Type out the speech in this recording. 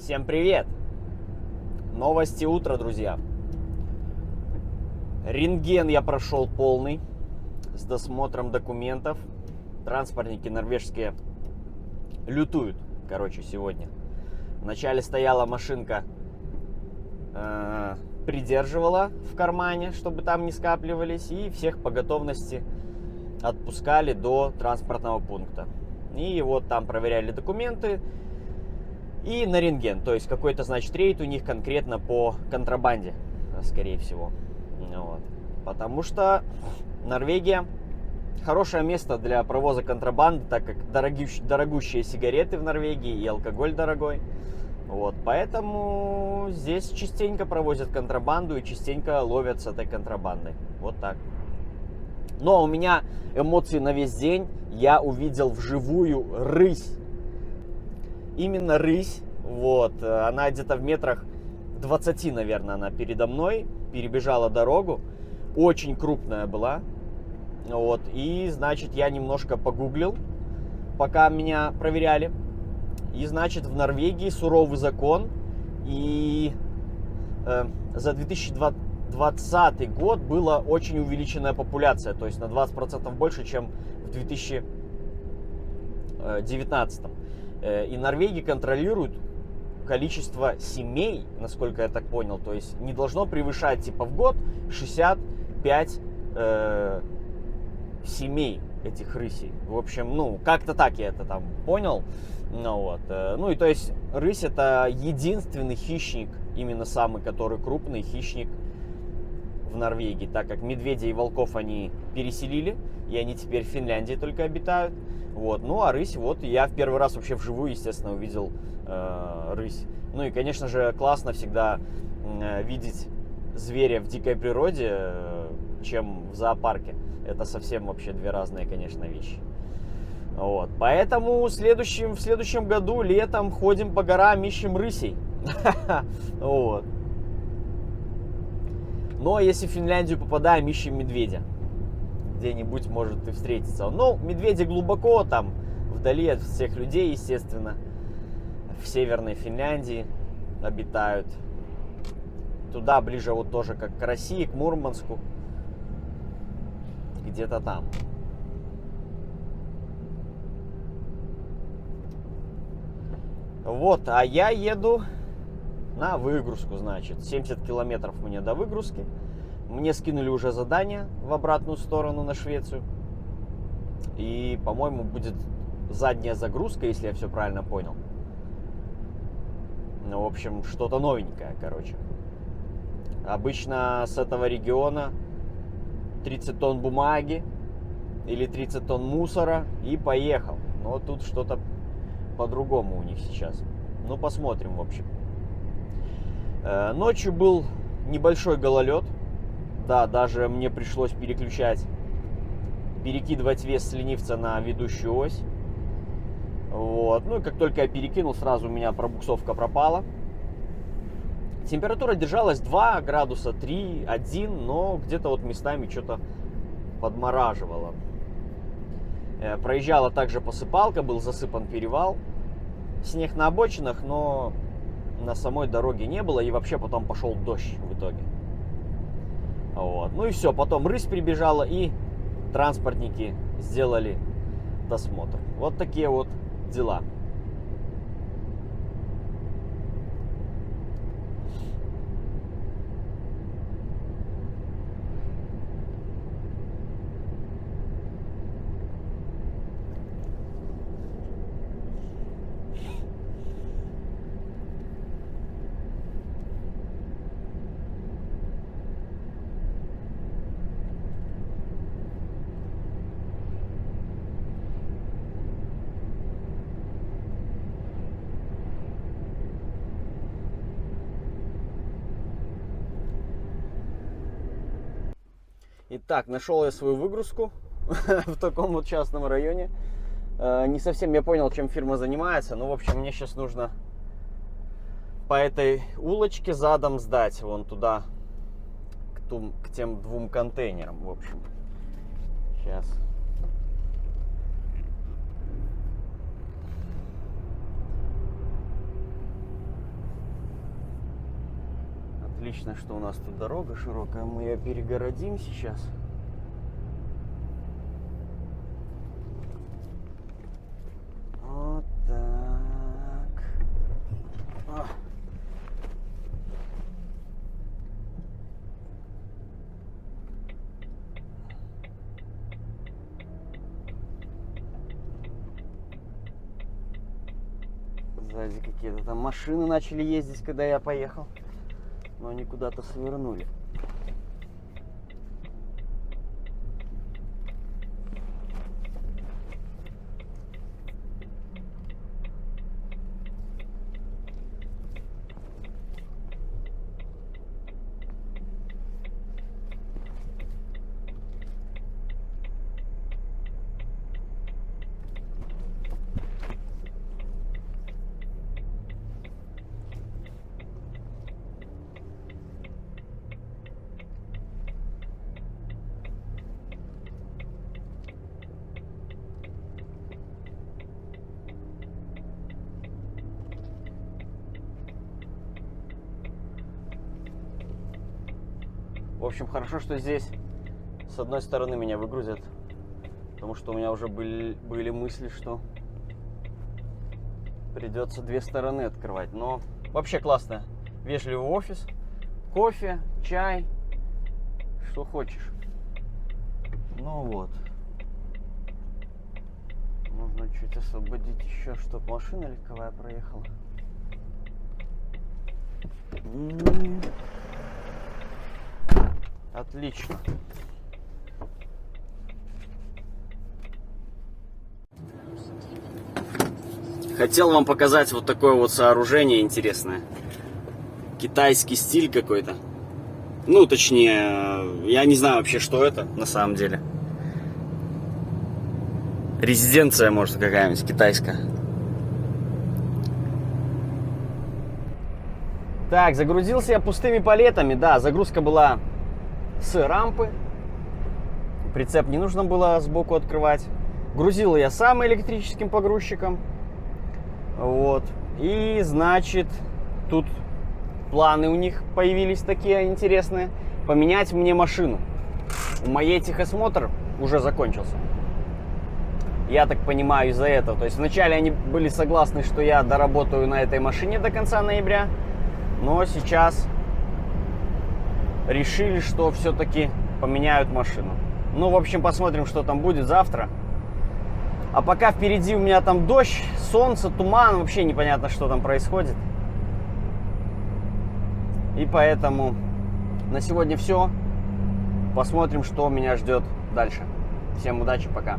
Всем привет! Новости утра, друзья. Рентген я прошел полный с досмотром документов. Транспортники норвежские лютуют, сегодня. Вначале стояла машинка, придерживала в кармане, чтобы там не скапливались, и всех по готовности отпускали до транспортного пункта. И вот там проверяли документы и на рентген. То есть какой-то, значит, рейд у них конкретно по контрабанде, скорее всего. Вот. Потому что Норвегия хорошее место для провоза контрабанды, так как дорогущие сигареты в Норвегии и алкоголь дорогой. Вот. Поэтому здесь частенько провозят контрабанду и частенько ловят с этой контрабандой. Вот так. Но у меня эмоции на весь день. Я увидел вживую рысь. Именно рысь. Вот. Она где-то в метрах 20, наверное, она передо мной. Перебежала дорогу. Очень крупная была. Вот. И, значит, я немножко погуглил, пока меня проверяли. И, значит, в Норвегии суровый закон. И за 2020 год была очень увеличенная популяция. То есть на 20% больше, чем в 2019. И Норвегия контролирует количество семей, насколько я так понял. То есть не должно превышать типа в год 65 семей этих рысей. В общем, как-то так я это там понял. И то есть рысь — это единственный хищник, именно самый, который крупный хищник в Норвегии, так как медведей и волков они переселили, и они теперь в Финляндии только обитают. Вот. Ну а рысь, вот я в первый раз вообще вживую, естественно, увидел рысь. Ну и, конечно же, классно всегда видеть зверя в дикой природе, чем в зоопарке. Это совсем вообще две разные, конечно, вещи. Вот. Поэтому в следующем году летом ходим по горам, ищем рысей. Вот. Но если в Финляндию попадаем, ищем медведя. Где-нибудь может и встретиться. Но медведи глубоко там, вдали от всех людей, естественно. В северной Финляндии обитают. Туда ближе вот тоже как к России, к Мурманску. Где-то там. Вот, а я еду на выгрузку, значит. 70 километров мне до выгрузки. Мне скинули уже задание в обратную сторону на Швецию. И, по-моему, будет задняя загрузка, если я все правильно понял. В общем, что-то новенькое, Обычно с этого региона 30 тонн бумаги или 30 тонн мусора и поехал. Но тут что-то по-другому у них сейчас. Ну, посмотрим, в общем. Ночью был небольшой гололед. Да, даже мне пришлось перекидывать вес с ленивца на ведущую ось. Вот. Ну и как только я перекинул, сразу у меня пробуксовка пропала. Температура держалась 2 градуса, 3, 1, но где-то вот местами что-то подмораживало. Проезжала также посыпалка, был засыпан перевал. Снег на обочинах, но на самой дороге не было. И вообще потом пошел дождь в итоге. Вот. Ну и все, потом рысь прибежала, и транспортники сделали досмотр. Вот такие вот дела. Итак, нашел я свою выгрузку в таком вот частном районе. Не совсем я понял, чем фирма занимается. Но, в общем, мне сейчас нужно по этой улочке задом сдать вон туда, к тем 2 контейнерам. В общем, сейчас. Отлично, что у нас тут дорога широкая. Мы ее перегородим сейчас. Вот так. А. Сзади какие-то там машины начали ездить, когда я поехал. Но они куда-то свернули. В общем, хорошо, что здесь с одной стороны меня выгрузят, потому что у меня уже были мысли, что придется две стороны открывать. Но вообще классно. Вежливый офис, кофе, чай, что хочешь. Ну вот. Нужно чуть освободить еще, чтобы машина легковая проехала. Отлично. Хотел вам показать вот такое вот сооружение интересное. Китайский стиль какой-то. Ну, точнее, я не знаю вообще, что это на самом деле. Резиденция, может, какая-нибудь китайская. Так, загрузился я пустыми палетами. Да, загрузка была с рампы. Прицеп не нужно было сбоку открывать. Грузил я сам электрическим погрузчиком. Вот. И, значит, тут планы у них появились такие интересные. Поменять мне машину. У моей техосмотр уже закончился. Я так понимаю, из-за этого. То есть вначале они были согласны, что я доработаю на этой машине до конца ноября. Но сейчас решили, что все-таки поменяют машину. Ну, в общем, посмотрим, что там будет завтра. А пока впереди у меня там дождь, солнце, туман. Вообще непонятно, что там происходит. И поэтому на сегодня все. Посмотрим, что меня ждет дальше. Всем удачи, пока.